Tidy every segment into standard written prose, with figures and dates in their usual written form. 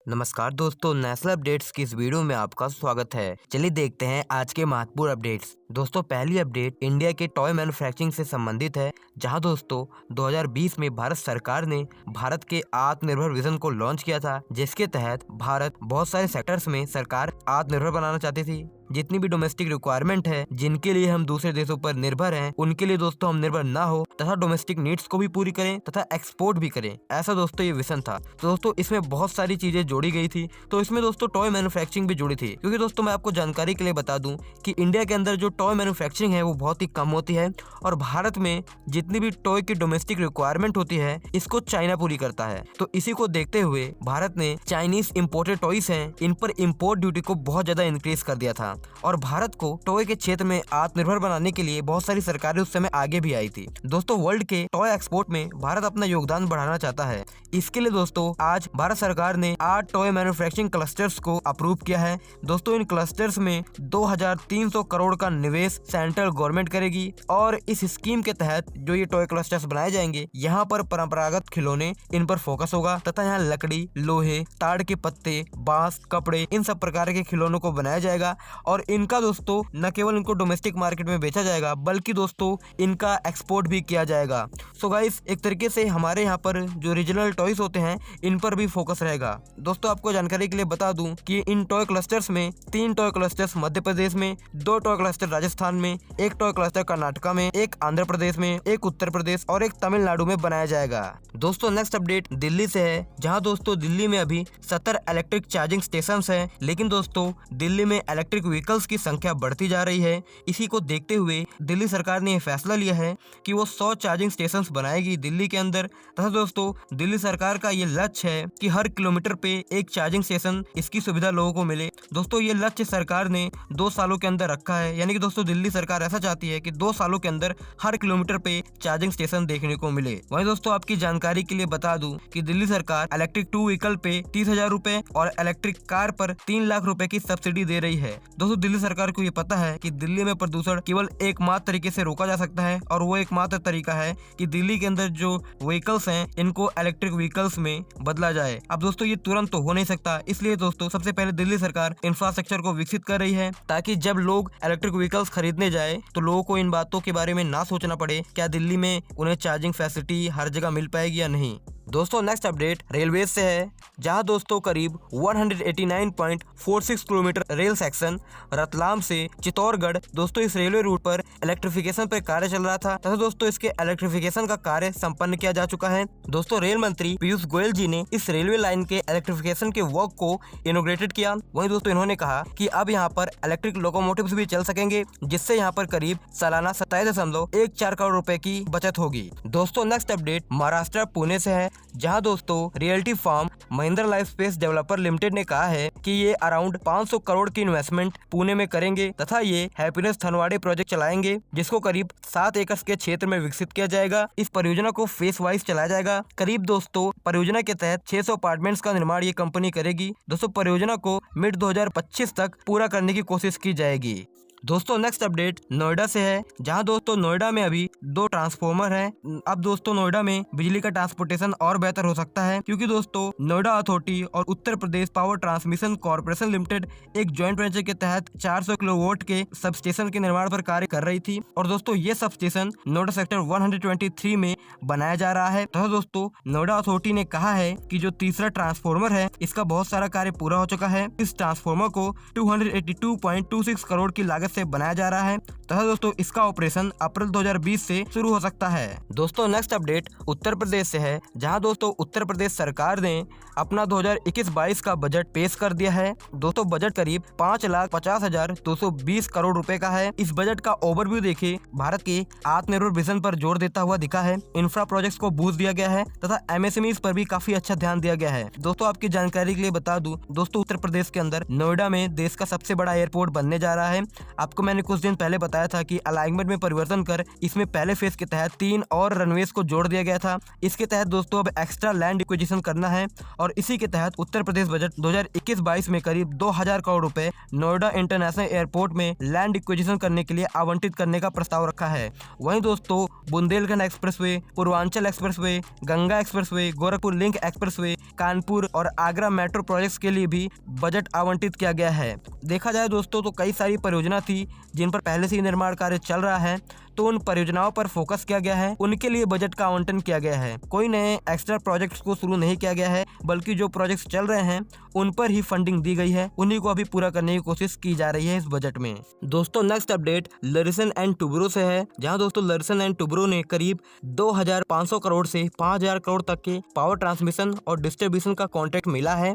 नमस्कार दोस्तों, national updates की इस वीडियो में आपका स्वागत है। चलिए देखते हैं आज के महत्वपूर्ण अपडेट्स। दोस्तों, पहली अपडेट इंडिया के टॉय मैन्युफैक्चरिंग से संबंधित है, जहां दोस्तों 2020 में भारत सरकार ने भारत के आत्मनिर्भर विजन को लॉन्च किया था, जिसके तहत भारत बहुत सारे सेक्टर्स में सरकार आत्मनिर्भर बनाना चाहती थी। जितनी भी डोमेस्टिक रिक्वायरमेंट है, जिनके लिए हम दूसरे देशों पर निर्भर हैं, उनके लिए दोस्तों हम निर्भर ना हो तथा डोमेस्टिक नीड्स को भी पूरी करें तथा एक्सपोर्ट भी करें, ऐसा दोस्तों ये विजन था। तो दोस्तों इसमें बहुत सारी चीजें जोड़ी गई थी, तो इसमें दोस्तों टॉय मैन्युफैक्चरिंग भी जुड़ी थी। क्योंकि दोस्तों मैं आपको जानकारी के लिए बता दूं कि इंडिया के अंदर जो टॉय मैन्युफैक्चरिंग है वो बहुत ही कम होती है, और भारत में जितनी भी टॉय की डोमेस्टिक रिक्वायरमेंट होती है, इसको चाइना पूरी करता है। तो इसी को देखते हुए भारत ने चाइनीज इम्पोर्टेड टॉयज हैं, इन पर इम्पोर्ट ड्यूटी को बहुत ज्यादा इंक्रीज कर दिया था, और भारत को टॉय के क्षेत्र में आत्मनिर्भर बनाने के लिए बहुत सारी सरकारें उस समय आगे भी आई थी। दोस्तों वर्ल्ड के टॉय एक्सपोर्ट में भारत अपना योगदान बढ़ाना चाहता है। इसके लिए दोस्तों आज भारत सरकार ने 8 टॉय मैन्युफैक्चरिंग क्लस्टर्स को अप्रूव किया है। दोस्तों इन क्लस्टर्स में 2300 करोड़ का निवेश सेंट्रल गवर्नमेंट करेगी, और इस स्कीम के तहत जो ये टॉय क्लस्टर्स बनाए जाएंगे, यहाँ पर परंपरागत खिलौने इन पर फोकस होगा, तथा यहाँ लकड़ी, लोहे, ताड़ के पत्ते, बांस, कपड़े, इन सब प्रकार के खिलौनों को बनाया जाएगा। और इनका दोस्तों न केवल इनको डोमेस्टिक मार्केट में बेचा जाएगा, बल्कि दोस्तों इनका एक्सपोर्ट भी किया जाएगा। सो गाइस, एक तरीके से हमारे यहाँ पर जो रीजनल टॉयज होते हैं, इन पर भी फोकस रहेगा। दोस्तों आपको जानकारी के लिए बता दूं कि इन टॉय क्लस्टर्स में 3 टॉय क्लस्टर्स मध्य प्रदेश में, 2 टॉय क्लस्टर राजस्थान में, 1 टॉय क्लस्टर कर्नाटका में, 1 आंध्र प्रदेश में, 1 उत्तर प्रदेश और 1 तमिलनाडु में बनाया जाएगा। दोस्तों नेक्स्ट अपडेट दिल्ली से है, जहां दोस्तों दिल्ली में अभी 70 इलेक्ट्रिक चार्जिंग स्टेशन है, लेकिन दोस्तों दिल्ली में इलेक्ट्रिक व्हीकल्स की संख्या बढ़ती जा रही है। इसी को देखते हुए दिल्ली सरकार ने यह फैसला लिया है कि वो 100 चार्जिंग स्टेशन बनाएगी दिल्ली के अंदर। तथा दोस्तों दिल्ली सरकार का ये लक्ष्य है कि हर किलोमीटर पे एक चार्जिंग स्टेशन, इसकी सुविधा लोगों को मिले। दोस्तों ये लक्ष्य सरकार ने 2 सालों के अंदर रखा है, यानी कि दोस्तों दिल्ली सरकार ऐसा चाहती है कि 2 सालों के अंदर हर किलोमीटर पे चार्जिंग स्टेशन देखने को मिले। वहीं दोस्तों आपकी जानकारी के लिए बता दूं कि दिल्ली सरकार इलेक्ट्रिक 2 व्हीकल पे 30,000 रुपए और इलेक्ट्रिक कार पर 3 लाख रुपए की सब्सिडी दे रही है। दोस्तों दिल्ली सरकार को ये पता है कि दिल्ली में प्रदूषण केवल एकमात्र तरीके से रोका जा सकता है, और वो एकमात्र तरीका है कि दिल्ली के अंदर जो व्हीकल्स हैं इनको इलेक्ट्रिक व्हीकल्स में बदला जाए। अब दोस्तों ये तुरंत तो हो नहीं सकता, इसलिए दोस्तों सबसे पहले दिल्ली सरकार इंफ्रास्ट्रक्चर को विकसित कर रही है, ताकि जब लोग इलेक्ट्रिक व्हीकल्स खरीदने जाए तो लोगों को इन बातों के बारे में ना सोचना पड़े क्या दिल्ली में उन्हें चार्जिंग फैसिलिटी हर जगह मिल पाएगी या नहीं। दोस्तों नेक्स्ट अपडेट रेलवे से है, जहां दोस्तों करीब 189.46 किलोमीटर रेल सेक्शन रतलाम से चित्तौड़गढ़, दोस्तों इस रेलवे रूट पर इलेक्ट्रिफिकेशन पर कार्य चल रहा था, तथा दोस्तों इसके इलेक्ट्रिफिकेशन का कार्य संपन्न किया जा चुका है। दोस्तों रेल मंत्री पीयूष गोयल जी ने इस रेलवे लाइन के इलेक्ट्रिफिकेशन के वर्क को इनोग्रेटेड किया। वहीं दोस्तों इन्होंने कहा कि अब यहाँ पर इलेक्ट्रिक लोकोमोटिव्स भी चल सकेंगे, जिससे यहाँ पर करीब सालाना 27.14 करोड़ रुपए की बचत होगी। दोस्तों नेक्स्ट अपडेट महाराष्ट्र पुणे से है, जहां दोस्तों realty firm Mahindra life space developer limited ने कहा है कि ये अराउंड 500 करोड़ की इन्वेस्टमेंट पुणे में करेंगे, तथा ये हैप्पीनेस थनवाड़े प्रोजेक्ट चलाएंगे, जिसको करीब 7 एकड़ के क्षेत्र में विकसित किया जाएगा। इस परियोजना को फेस वाइज चलाया जाएगा। करीब दोस्तों परियोजना के तहत 600 अपार्टमेंट्स का निर्माण ये कंपनी करेगी। दोस्तों परियोजना को मिड 2025 तक पूरा करने की कोशिश की जाएगी। दोस्तों नेक्स्ट अपडेट नोएडा से है, जहां दोस्तों नोएडा में अभी 2 ट्रांसफार्मर हैं। अब दोस्तों नोएडा में बिजली का ट्रांसपोर्टेशन और बेहतर हो सकता है, क्योंकि दोस्तों नोएडा अथॉरिटी और Uttar Pradesh power transmission corporation limited एक जॉइंट वेंचर के तहत 400 किलोवाट के सब स्टेशन के निर्माण पर कार्य कर रही थी, और दोस्तों ये सब स्टेशन नोएडा सेक्टर 123 में बनाया जा रहा है। तथा दोस्तों नोएडा अथॉरिटी ने कहा है कि जो तीसरा ट्रांसफार्मर है, इसका बहुत सारा कार्य पूरा हो चुका है। इस ट्रांसफार्मर को 282.26 करोड़ की लागत से बनाया जा रहा है, तथा दोस्तों इसका ऑपरेशन अप्रैल 2020 से शुरू हो सकता है। दोस्तों नेक्स्ट अपडेट उत्तर प्रदेश से है, जहां दोस्तों उत्तर प्रदेश सरकार ने अपना 2021-22 का बजट पेश कर दिया है। दोस्तों बजट करीब 5,50,220 करोड़ रुपए का है। इस बजट का ओवरव्यू देखिए, भारत के आत्मनिर्भर विजन पर जोर देता हुआ दिखा है, इंफ्रा प्रोजेक्ट्स को बूस्ट दिया गया है, तथा एमएसएमईज पर भी काफी अच्छा ध्यान दिया गया है। दोस्तों आपकी जानकारी के लिए बता दूं, दोस्तों उत्तर प्रदेश के अंदर नोएडा में देश का सबसे बड़ा एयरपोर्ट बनने जा रहा है। आपको मैंने कुछ दिन पहले बताया था कि अलाइनमेंट में परिवर्तन कर इसमें पहले फेज के तहत 3 और रनवेज को जोड़ दिया गया था। इसके तहत दोस्तों अब एक्स्ट्रा लैंड एक्विजिशन करना है और इसी के तहत उत्तर प्रदेश बजट 2021-22 में करीब 2000 करोड़ रुपए नोएडा इंटरनेशनल एयरपोर्ट में लैंड एक्विजिशन करने के लिए आवंटित करने का प्रस्ताव रखा है। वहीं दोस्तों Bundelkhand expressway, Purvanchal expressway, Ganga expressway, Gorakhpur link expressway, Kanpur और आगरा मेट्रो प्रोजेक्ट्स के लिए भी बजट आवंटित किया गया है। देखा जाए दोस्तों तो कई सारी परियोजना थी जिन पर पहले से ही निर्माण कार्य चल रहा है, तो उन परियोजनाओं पर फोकस किया गया है, उनके लिए बजट का आवंटन किया गया है। कोई नए एक्स्ट्रा प्रोजेक्ट्स को शुरू नहीं किया गया है, बल्कि जो प्रोजेक्ट्स चल रहे हैं उन पर ही फंडिंग दी गई है, उन्हीं को अभी पूरा करने की कोशिश की जा रही है इस बजट में। दोस्तों नेक्स्ट अपडेट लरसन एंड टुब्रो से है, जहां दोस्तों लरसन एंड टुब्रो ने करीब 2500 करोड़ से 5000 करोड़ तक के पावर ट्रांसमिशन और डिस्ट्रीब्यूशन का कॉन्ट्रैक्ट मिला है।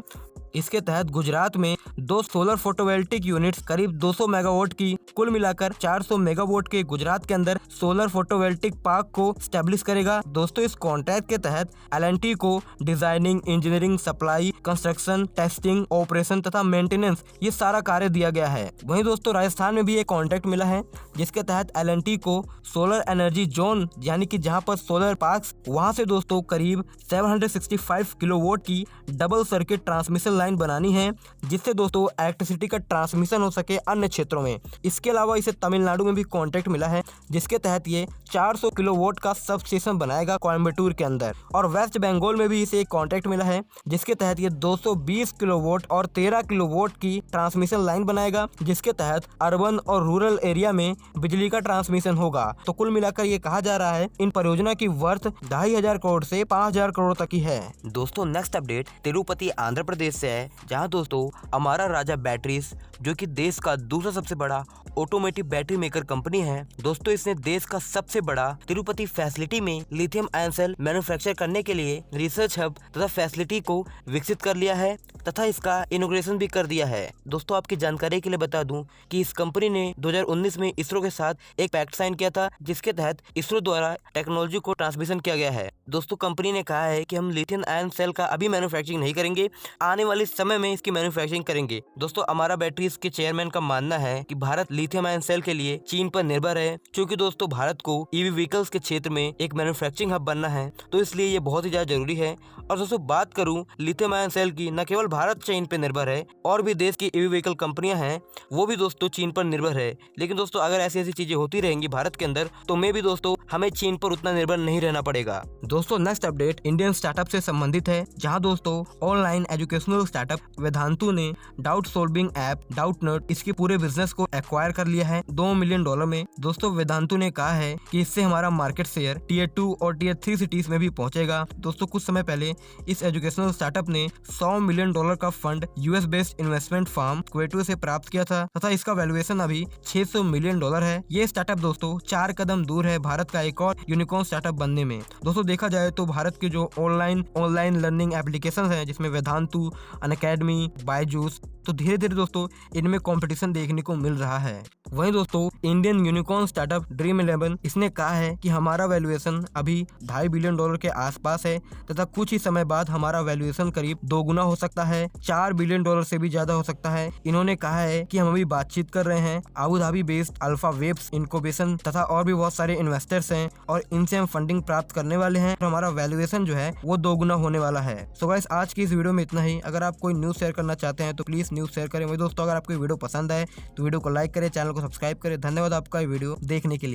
इसके तहत गुजरात में 2 सोलर फोटोवोल्टिक यूनिट्स करीब 200 मेगावाट की, कुल मिलाकर 400 मेगावाट के गुजरात के अंदर सोलर फोटोवोल्टिक पार्क को स्टैब्लिश करेगा। दोस्तों इस कॉन्ट्रैक्ट के तहत L&T को designing, engineering, supply, construction, testing, operation तथा मेंटेनेंस ये सारा कार्य दिया गया है। वहीं दोस्तों राजस्थान में भी एक कॉन्ट्रैक्ट मिला है जिसके तहत L&T को सोलर एनर्जी जोन यानी कि जहां पर सोलर पार्क, वहां से दोस्तों करीब 765 किलोवाट की डबल सर्किट ट्रांसमिशन लाइन बनानी है, जिससे दोस्तों इलेक्ट्रिसिटी का ट्रांसमिशन हो सके अन्य क्षेत्रों में। इसके अलावा इसे तमिलनाडु में भी कॉन्ट्रैक्ट मिला है जिसके तहत ये 400 किलोवाट का सब स्टेशन बनाएगा कोयम्बटूर के अंदर। और वेस्ट बंगाल में भी इसे एक कॉन्ट्रैक्ट मिला है जिसके तहत ये 220 किलोवाट और 13 किलोवाट की ट्रांसमिशन लाइन बनाएगा, जिसके तहत अर्बन और रूरल एरिया में बिजली का ट्रांसमिशन होगा। तो कुल मिलाकर ये कहा जा रहा है इन परियोजना की वर्थ 2500 करोड़ से 5000 करोड़ तक की है। दोस्तों नेक्स्ट अपडेट तिरुपति आंध्र प्रदेश से है, जहां दोस्तों अमारा राजा बैटरीज जो कि देश का दूसरा सबसे बड़ा ऑटोमेटिव बैटरी मेकर कंपनी है, दोस्तों इसने देश का सबसे बड़ा तिरुपति फैसिलिटी में लिथियम आयन सेल मैन्युफैक्चर करने के लिए रिसर्च हब तथा फैसिलिटी को विकसित कर लिया है तथा इसका इनॉग्रेशन भी कर दिया है। दोस्तों आपकी जानकारी के लिए बता दूं कि इस कंपनी ने 2019 में इसरो के साथ एक पैक्ट साइन किया था जिसके तहत इसरो द्वारा टेक्नोलॉजी को ट्रांसमिशन किया गया है। दोस्तों कंपनी ने कहा है कि हम लिथियम आयन सेल का अभी मैन्युफैक्चरिंग नहीं करेंगे, आने वाले समय में इसकी मैन्युफैक्चरिंग करेंगे। दोस्तों अमारा बैटरीज के चेयरमैन का मानना है कि भारत लिथियम आयन सेल के लिए चीन पर निर्भर है, क्योंकि दोस्तों भारत को ईवी व्हीकल्स के क्षेत्र में एक मैन्युफैक्चरिंग हब बनना है, तो इसलिए ये बहुत ही ज्यादा जरूरी है। और दोस्तों बात करूं लिथियम आयन सेल की, न केवल भारत चीन पर निर्भर है, और भी देश की ईवी व्हीकल कंपनियां हैं वो भी दोस्तों चीन पर निर्भर है। लेकिन दोस्तों अगर ऐसी ऐसी चीजें होती रहेंगी भारत के अंदर, तो मैं भी दोस्तों हमें चीन पर उतना निर्भर नहीं रहना पड़ेगा। दोस्तों नेक्स्ट अपडेट इंडियन स्टार्टअप से संबंधित है, जहां दोस्तों ऑनलाइन एजुकेशनल स्टार्टअप वेदांतु ने डाउट सॉल्विंग ऐप डाउटनट इसके पूरे बिजनेस को एक्वायर कर लिया है $2 मिलियन में। दोस्तों वेदांतु ने कहा है कि इससे हमारा मार्केट शेयर टियर 2 और टियर 3 सिटीज में भी पहुंचेगा। दोस्तों कुछ समय पहले इस एजुकेशनल स्टार्टअप ने $100 मिलियन का fund US based investment firm Kyoto से प्राप्त किया था तथा इसका वैल्यूएशन अभी $600 मिलियन है। ये स्टार्टअप दोस्तों 4 कदम दूर है भारत का एक और यूनिकॉर्न स्टार्टअप बनने में। दोस्तों देखा जाए तो भारत के जो ऑनलाइन लर्निंग एप्लीकेशन है जिसमें वेदांतु, अनअकैडमी, बायजूस, तो धीरे धीरे दोस्तों इनमें कंपटीशन देखने को मिल रहा है। वहीं दोस्तों इंडियन यूनिकॉर्न स्टार्टअप ड्रीम 11 इसने कहा है कि हमारा वैल्यूएशन अभी $2.5 बिलियन के आसपास है तथा कुछ ही समय बाद हमारा वैल्यूएशन करीब 2 गुना हो सकता है, $4 बिलियन से भी ज्यादा हो सकता है। इन्होंने कहा है कि हम अभी बातचीत कर रहे हैं Abu Dhabi based alpha waves incubation तथा और भी बहुत सारे इन्वेस्टर्स हैं और इनसे हम फंडिंग प्राप्त करने वाले हैं। तो हमारा वैल्यूएशन जो है वो 2 गुना होने वाला है। सो गाइस आज की इस वीडियो में इतना ही। अगर आप कोई न्यूज शेयर करना चाहते हैं तो प्लीज न्यूज शेयर करें। वही दोस्तों अगर आपको वीडियो पसंद आए तो वीडियो को लाइक करें, चैनल को सब्सक्राइब करें। धन्यवाद आपका वीडियो देखने के लिए।